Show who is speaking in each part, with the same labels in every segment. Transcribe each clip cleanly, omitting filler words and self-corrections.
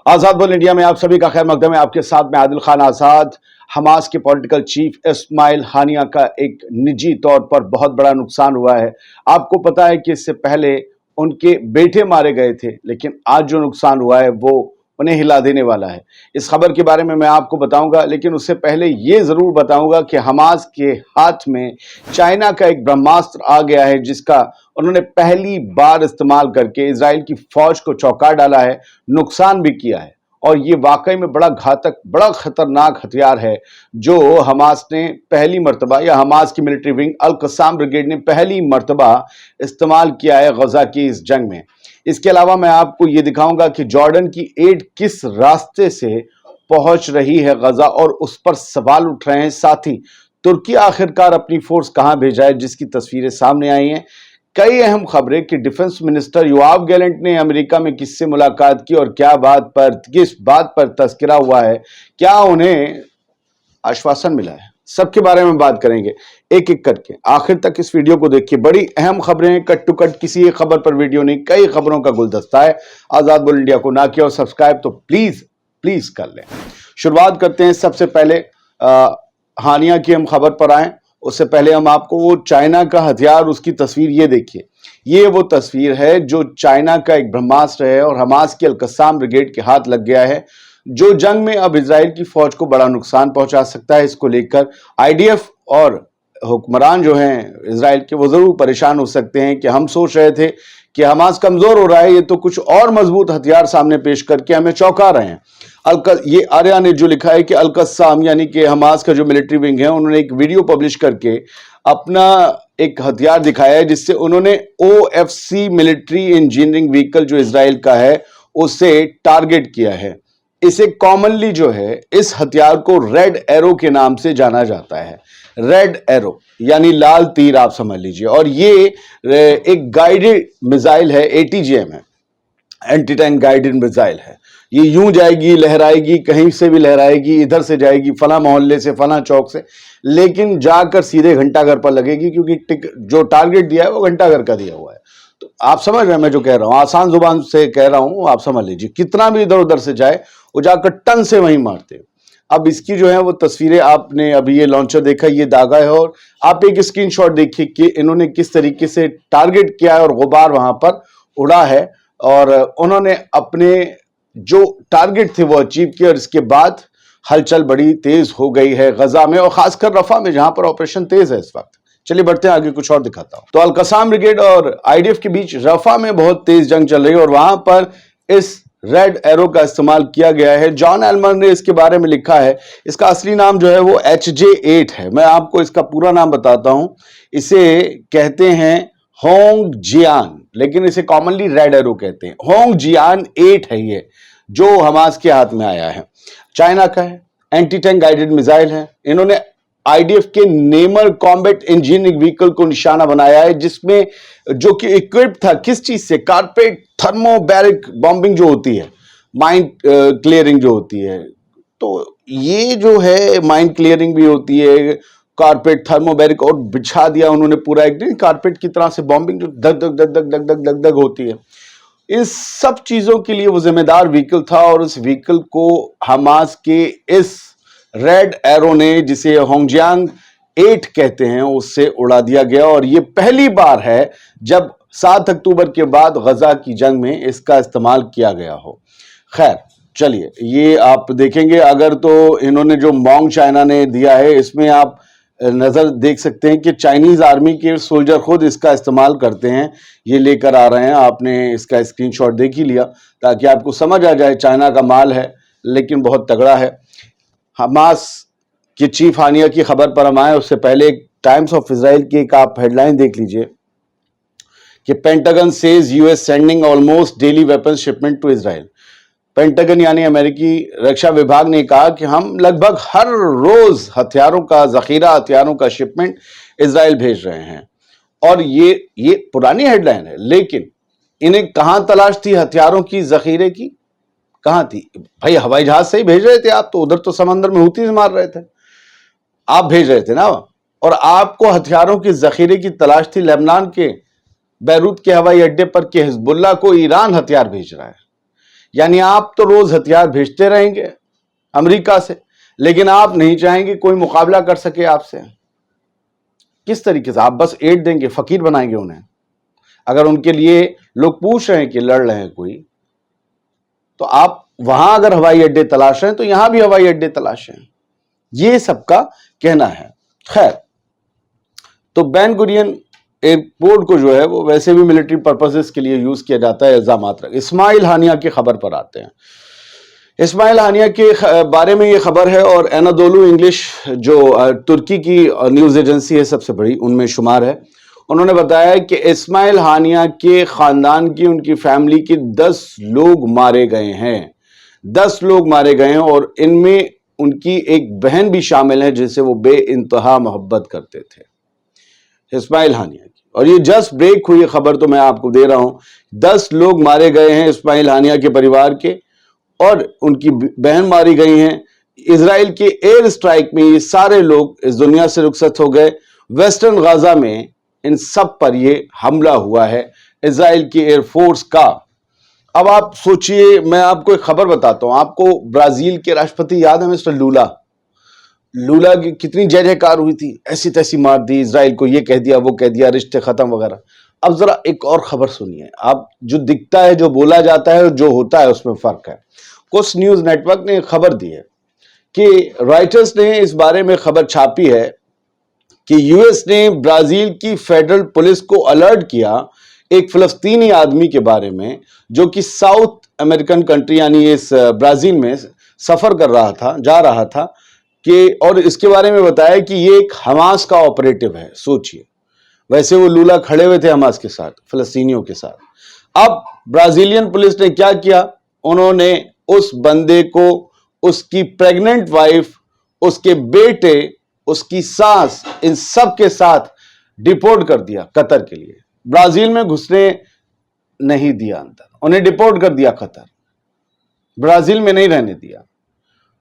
Speaker 1: آزاد بول انڈیا میں آپ سبھی کا خیر مقدم ہے. آپ کے ساتھ میں عادل خان آزاد. حماس کے پولیٹیکل چیف اسماعیل ہانیہ کا ایک نجی طور پر بہت بڑا نقصان ہوا ہے. آپ کو پتا ہے کہ اس سے پہلے ان کے بیٹے مارے گئے تھے، لیکن آج جو نقصان ہوا ہے وہ انہیں ہلا دینے والا ہے. اس خبر کے بارے میں آپ کو بتاؤں گا، لیکن اس سے پہلے یہ ضرور بتاؤں گا کہ حماس کے ہاتھ میں چائنا کا ایک برہماسٹر آ گیا ہے، جس کا انہوں نے پہلی بار استعمال کر کے اسرائیل کی فوج کو چونکا ڈالا ہے، نقصان بھی کیا ہے. اور یہ واقعی میں بڑا گھاتک، بڑا خطرناک ہتھیار ہے جو حماس نے پہلی مرتبہ، یا حماس کی ملٹری ونگ القسام بریگیڈ نے پہلی مرتبہ استعمال کیا ہے غزہ کی اس جنگ میں. اس کے علاوہ میں آپ کو یہ دکھاؤں گا کہ جارڈن کی ایڈ کس راستے سے پہنچ رہی ہے غزہ، اور اس پر سوال اٹھ رہے ہیں. ساتھ ہی ترکی آخرکار اپنی فورس کہاں بھیجا ہے، جس کی تصویریں سامنے آئی ہیں. کئی اہم خبریں کہ ڈیفنس منسٹر یوآو گیلنٹ نے امریکہ میں کس سے ملاقات کی اور کس بات پر تذکرہ ہوا ہے، کیا انہیں آشواسن ملا ہے، سب کے بارے میں بات کریں گے ایک ایک کر کے. آخر تک اس ویڈیو کو دیکھیے، بڑی اہم خبریں، کٹ ٹو کٹ، کسی ایک خبر پر ویڈیو نہیں، کئی خبروں کا گلدستہ ہے. آزاد بول انڈیا کو نہ کیا اور سبسکرائب تو پلیز کر لیں. شروعات کرتے ہیں. سب سے پہلے ہانیہ کی ہم خبر پر آئیں. اس سے پہلے ہم آپ کو وہ چائنا کا ہتھیار، اس کی تصویر یہ دیکھیے. یہ وہ تصویر ہے جو چائنا کا ایک برہماسٹر ہے اور حماس کی القسام بریگیڈ کے ہاتھ لگ گیا ہے، جو جنگ میں اب اسرائیل کی فوج کو بڑا نقصان پہنچا سکتا ہے. اس کو لے کر آئی ڈی ایف اور حکمران جو ہیں اسرائیل کے، وہ ضرور پریشان ہو سکتے ہیں کہ ہم سوچ رہے تھے کہ حماس کمزور ہو رہا ہے، یہ تو کچھ اور مضبوط ہتھیار سامنے پیش کر کے ہمیں چونکا رہے ہیں. یہ آریہ نے جو لکھا ہے کہ القسام یعنی کہ حماس کا جو ملٹری ونگ ہے، انہوں نے ایک ویڈیو پبلش کر کے اپنا ایک ہتھیار دکھایا ہے، جس سے انہوں نے OFC ملٹری انجینئرنگ وہیکل جو اسرائیل کا ہے اسے ٹارگٹ کیا ہے. اسے کامنلی جو ہے اس ہتھیار کو ریڈ ایرو کے نام سے جانا جاتا ہے. ریڈ ایرو یعنی لال تیر آپ سمجھ لیجئے. اور یہ ایک گائیڈڈ میزائل ہے، ATGM ہے، اینٹی ٹینک گائیڈڈ میزائل ہے. یہ یوں جائے گی، لہرائے گی، کہیں سے بھی لہرائے گی، ادھر سے جائے گی، فلاں محلے سے، فلاں چوک سے، لیکن جا کر سیدھے گھنٹہ گھر پر لگے گی، کیونکہ جو ٹارگٹ دیا ہے وہ گھنٹہ گھر کا دیا ہوا ہے. تو آپ سمجھ رہے ہیں میں جو کہہ رہا ہوں، آسان زبان سے کہہ رہا ہوں، آپ سمجھ لیجیے. کتنا بھی ادھر ادھر سے جائے وہ جا کر ٹن سے وہیں مارتے. اب اس کی جو ہے وہ تصویریں آپ نے ابھی یہ لانچر دیکھا، یہ داغا ہے، اور آپ ایک اسکرین شاٹ دیکھیے کہ انہوں نے کس طریقے سے ٹارگٹ کیا ہے اور غبار وہاں پر اڑا ہے، اور انہوں نے اپنے جو ٹارگٹ تھے وہ اچیو کیا. اور اس کے بعد ہلچل بڑی تیز ہو گئی ہے غزہ میں، اور خاص کر رفح میں جہاں پر آپریشن تیز ہے اس وقت. چلیے بڑھتے ہیں آگے، کچھ اور دکھاتا ہوں. تو القسام بریگیڈ اور IDF کے بیچ رفح میں بہت تیز جنگ چل رہی ہے، اور وہاں پر اس ریڈ ایرو کا استعمال کیا گیا ہے. جان ایلمر نے اس کے بارے میں لکھا ہے. اس کا اصلی نام جو ہے وہ HJ-8 ہے. میں آپ کو اس کا پورا نام بتاتا ہوں. اسے کہتے ہیں ہونگ جیان، لیکن اسے کامنلی ریڈ ایرو کہتے ہیں. ہونگ جیان 8 ہے یہ، جو حماس کے ہاتھ میں آیا ہے. چائنا کا ہے، اینٹی ٹینک گائیڈڈ میزائل ہے. انہوں نے IDF کے نیمر کامبیٹ انجینئرنگ وہیکل کو نشانہ بنایا ہے، جس میں جو کہ اکوپڈ تھا کس چیز سے، کارپیٹ تھرمو بیرک بمبنگ جو ہوتی ہے، مائن کلیئرنگ جو ہوتی ہے. تو یہ جو ہے مائن کلیئرنگ بھی ہوتی ہے، کارپیٹ تھرمو بیرک، اور بچھا دیا انہوں نے پورا ایک کارپیٹ کی طرح سے بمبنگ جو دگ دگ دگ دگ دگ دگ دگ دگ ہوتی ہے. اس سب چیزوں کے لیے وہ ذمہ دار وہیکل تھا، اور اس وہیکل کو حماس کے اس ریڈ ایرو نے، جسے ہونگ جیانگ 8 کہتے ہیں، اس سے اڑا دیا گیا. اور یہ پہلی بار ہے جب 7 اکتوبر کے بعد غزہ کی جنگ میں اس کا استعمال کیا گیا ہو. خیر چلیے، یہ آپ دیکھیں گے اگر تو انہوں نے جو مونگ چائنا نے دیا ہے، اس میں آپ نظر دیکھ سکتے ہیں کہ چائنیز آرمی کے سولجر خود اس کا استعمال کرتے ہیں. یہ لے کر آ رہے ہیں. آپ نے اس کا اسکرین شاٹ دیکھ ہی لیا تاکہ آپ کو سمجھ آ جائے چائنا کا مال ہے، لیکن بہت تگڑا ہے. حماس کے چیف ہانیہ کی خبر پر ہم آئے، اس سے پہلے ٹائمز آف اسرائیل کی ایک آپ ہیڈ لائن دیکھ لیجئے کہ Pentagon says US sending almost daily weapon shipment to Israel. Pentagon یعنی امریکی رکشا وبھاگ نے کہا کہ ہم لگ بھگ ہر روز ہتھیاروں کا ذخیرہ، ہتھیاروں کا شپمنٹ اسرائیل بھیج رہے ہیں. اور یہ پرانی ہیڈ لائن ہے، لیکن انہیں کہاں تلاش تھی ہتھیاروں کی ذخیرے کی؟ کہاں تھی بھائی؟ ہوائی جہاز سے ہی بھیج رہے تھے آپ، تو ادھر تو سمندر میں ہوتیز مار رہے تھے، آپ بھیج رہے تھے نا. اور آپ کو ہتھیاروں کی ذخیرے کی تلاش تھی لبنان کے بیروت کے ہوائی اڈے پر کہ حزب اللہ کو ایران ہتھیار بھیج رہا ہے. یعنی آپ تو روز ہتھیار بھیجتے رہیں گے امریکہ سے، لیکن آپ نہیں چاہیں گے کوئی مقابلہ کر سکے آپ سے. کس طریقے سے؟ آپ بس ایڈ دیں گے، فقیر بنائیں گے انہیں. اگر ان کے لیے لوگ پوچھ رہے ہیں کہ لڑ رہے ہیں کوئی، تو آپ وہاں اگر ہوائی اڈے تلاش ہیں تو یہاں بھی ہوائی اڈے تلاش ہیں. یہ سب کا کہنا ہے. خیر، تو بین گورین ایئرپورٹ کو جو ہے وہ ویسے بھی ملٹری پرپسز کے لیے یوز کیا جاتا ہے، الزامات رکھ. اسماعیل ہانیہ کی خبر پر آتے ہیں. اسماعیل ہانیہ کے بارے میں یہ خبر ہے، اور اینادولو انگلش جو ترکی کی نیوز ایجنسی ہے سب سے بڑی، ان میں شمار ہے. انہوں نے بتایا کہ اسماعیل ہانیہ کے خاندان کی، ان کی فیملی کے 10 لوگ مارے گئے ہیں. 10 لوگ مارے گئے ہیں، اور ان میں ان کی ایک بہن بھی شامل ہے جن سے وہ بے انتہا محبت کرتے تھے، اسماعیل ہانیہ کی. اور یہ جسٹ بریک ہوئی خبر تو میں آپ کو دے رہا ہوں. 10 لوگ مارے گئے ہیں اسماعیل ہانیہ کے پریوار کے، اور ان کی بہن ماری گئی ہیں. اسرائیل کے ایئر اسٹرائک میں یہ سارے لوگ اس دنیا سے رخصت ہو گئے. ویسٹرن غزہ میں ان سب پر یہ حملہ ہوا ہے اسرائیل کی ایئر فورس کا. اب آپ سوچئے، میں آپ کو ایک خبر بتاتا ہوں. آپ کو برازیل کے راشٹرپتی یاد ہے مسٹر لولا کی کتنی جے جے کار ہوئی تھی، ایسی تیسی مار دی اسرائیل کو، یہ کہہ دیا وہ کہہ دیا، رشتے ختم وغیرہ. اب ذرا ایک اور خبر سنیے. آپ جو دکھتا ہے، جو بولا جاتا ہے اور جو ہوتا ہے اس میں فرق ہے. کچھ نیوز نیٹ ورک نے خبر دی ہے کہ رائٹرز نے اس بارے میں خبر چھاپی ہے کہ یو ایس نے برازیل کی فیڈرل پولیس کو الرٹ کیا ایک فلسطینی آدمی کے بارے میں جو کہ ساؤتھ امریکن کنٹری یعنی اس برازیل میں سفر کر رہا تھا، جا رہا تھا، کہ اور اس کے بارے میں بتایا کہ یہ ایک حماس کا آپریٹو ہے. سوچئے، ویسے وہ لولا کھڑے ہوئے تھے حماس کے ساتھ، فلسطینیوں کے ساتھ. اب برازیلین پولیس نے کیا کیا؟ انہوں نے اس بندے کو، اس کی پریگننٹ وائف، اس کے بیٹے، اس کی ساس، ان سب کے ساتھ ڈیپورٹ کر دیا قطر کے لیے. برازیل میں گھسنے نہیں دیا اندر، انہیں ڈیپورٹ کر دیا قطر، برازیل میں نہیں رہنے دیا.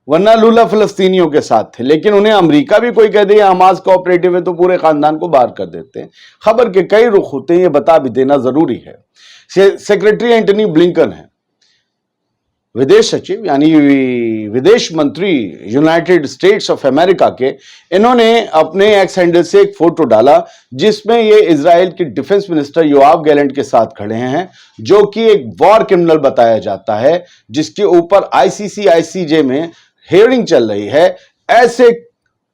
Speaker 1: ورنہ لولا فلسطینیوں کے ساتھ تھے، لیکن انہیں امریکہ بھی کوئی کہہ دے حماس کا آپریٹو ہے تو پورے خاندان کو باہر کر دیتے ہیں. خبر کے کئی رخ ہوتے ہیں، یہ بتا بھی دینا ضروری ہے. سیکریٹری اینٹنی بلنکن ہے، ودیش سچیو یعنی ودیش منتری یونائٹڈ اسٹیٹس آف امریکہ کے. انہوں نے اپنے ایکس ہینڈل سے ایک فوٹو ڈالا جس میں یہ اسرائیل کے ڈیفنس منسٹر یوآف گیلنٹ کے ساتھ کھڑے ہیں، جو کہ ایک وار کرمنل بتایا جاتا ہے، جس کے اوپر آئی سی جے میں ہیئرنگ چل رہی ہے. ایسے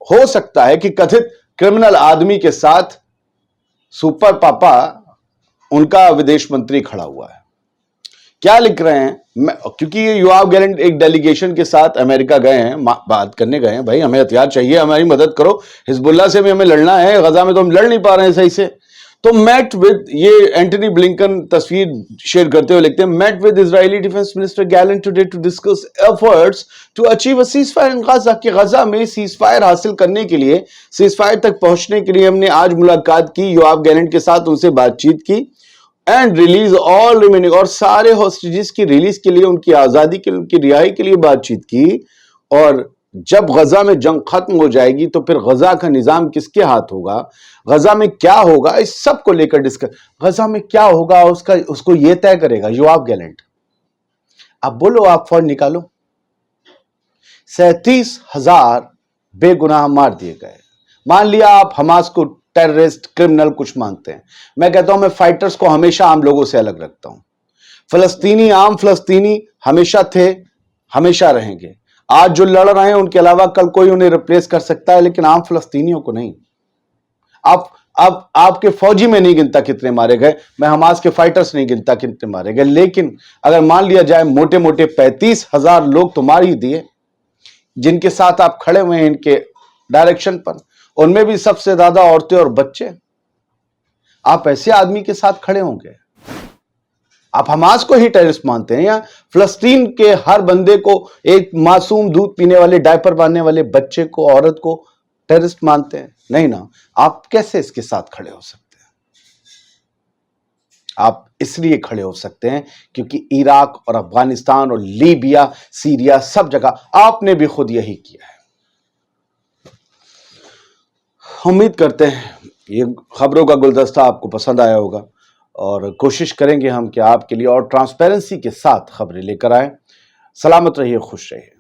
Speaker 1: ہو سکتا ہے کہ کتھت کرمنل آدمی کے ساتھ سپر پاپا ان کا ودیش منتری کھڑا ہوا ہے. کیا لکھ رہے ہیں؟ کیونکہ یہ یوآف گیلنٹ ایک ڈیلیگیشن کے ساتھ امریکہ گئے ہیں، بات کرنے گئے ہیں. بھائی ہمیں ہتھیار چاہیے، ہماری مدد کرو، حزب اللہ سے بھی ہمیں لڑنا ہے، غزہ میں تو ہم لڑ نہیں پا رہے ہیں صحیح سے. تو میٹ ود، یہ اینٹنی بلنکن تصویر شیئر کرتے ہوئے لکھتے ہیں، met with Israeli defence minister Gallant today to discuss efforts to achieve a ceasefire in Gaza, کہ غزہ میں سیز فائر حاصل کرنے کے لیے، سیز فائر تک پہنچنے کے لیے ہم نے آج ملاقات کی یوآف گیلنٹ کے ساتھ، ان سے بات چیت کی. اینڈ ریلیز آل ریمیننگ، اور سارے ہوسٹیجز کی ریلیز کے لیے، ان کی آزادی کے، ان کی رہائی کے لیے بات چیت کی. اور جب غزہ میں جنگ ختم ہو جائے گی تو پھر غزہ کا نظام کس کے ہاتھ ہوگا، غزہ میں کیا ہوگا، اس سب کو لے کر ڈسکس. غزہ میں کیا ہوگا اس کو یہ طے کرے گا یوآف گیلنٹ. اب بولو، آپ فوج نکالو. 37,000 بے گناہ مار دیے گئے. مان لیا آپ حماس کو ٹیررسٹ، کرمنل کچھ مانتے ہیں، میں کہتا ہوں میں فائٹرز کو ہمیشہ عام لوگوں سے الگ رکھتا ہوں. فلسطینی، عام فلسطینی ہمیشہ تھے، ہمیشہ رہیں گے. آج جو لڑ رہے ہیں ان کے علاوہ کل کوئی انہیں ریپلیس کر سکتا ہے، لیکن عام فلسطینیوں کو نہیں. آپ کے فوجی میں نہیں گنتا کتنے مارے گئے، میں حماس کے فائٹرز نہیں گنتا کتنے مارے گئے. لیکن اگر مان لیا جائے موٹے موٹے 35,000 لوگ تو مار ہی دیے، جن کے ساتھ آپ کھڑے ہوئے ہیں ان کے ڈائریکشن پر، ان میں بھی سب سے زیادہ عورتیں اور بچے. آپ ایسے آدمی کے ساتھ کھڑے ہوں گے؟ آپ حماس کو ہی ٹیررسٹ مانتے ہیں، یا فلسطین کے ہر بندے کو، ایک معصوم دودھ پینے والے، ڈائپر باندھنے والے بچے کو، عورت کو ٹیررسٹ مانتے ہیں؟ نہیں نا. آپ کیسے اس کے ساتھ کھڑے ہو سکتے ہیں؟ آپ اس لیے کھڑے ہو سکتے ہیں کیونکہ عراق اور افغانستان اور لیبیا، سیریا، سب جگہ آپ نے بھی خود یہی کیا ہے. امید کرتے ہیں یہ خبروں کا گلدستہ آپ کو پسند آیا ہوگا، اور کوشش کریں گے ہم کہ آپ کے لیے اور ٹرانسپیرنسی کے ساتھ خبریں لے کر آئیں۔ سلامت رہیے، خوش رہیے۔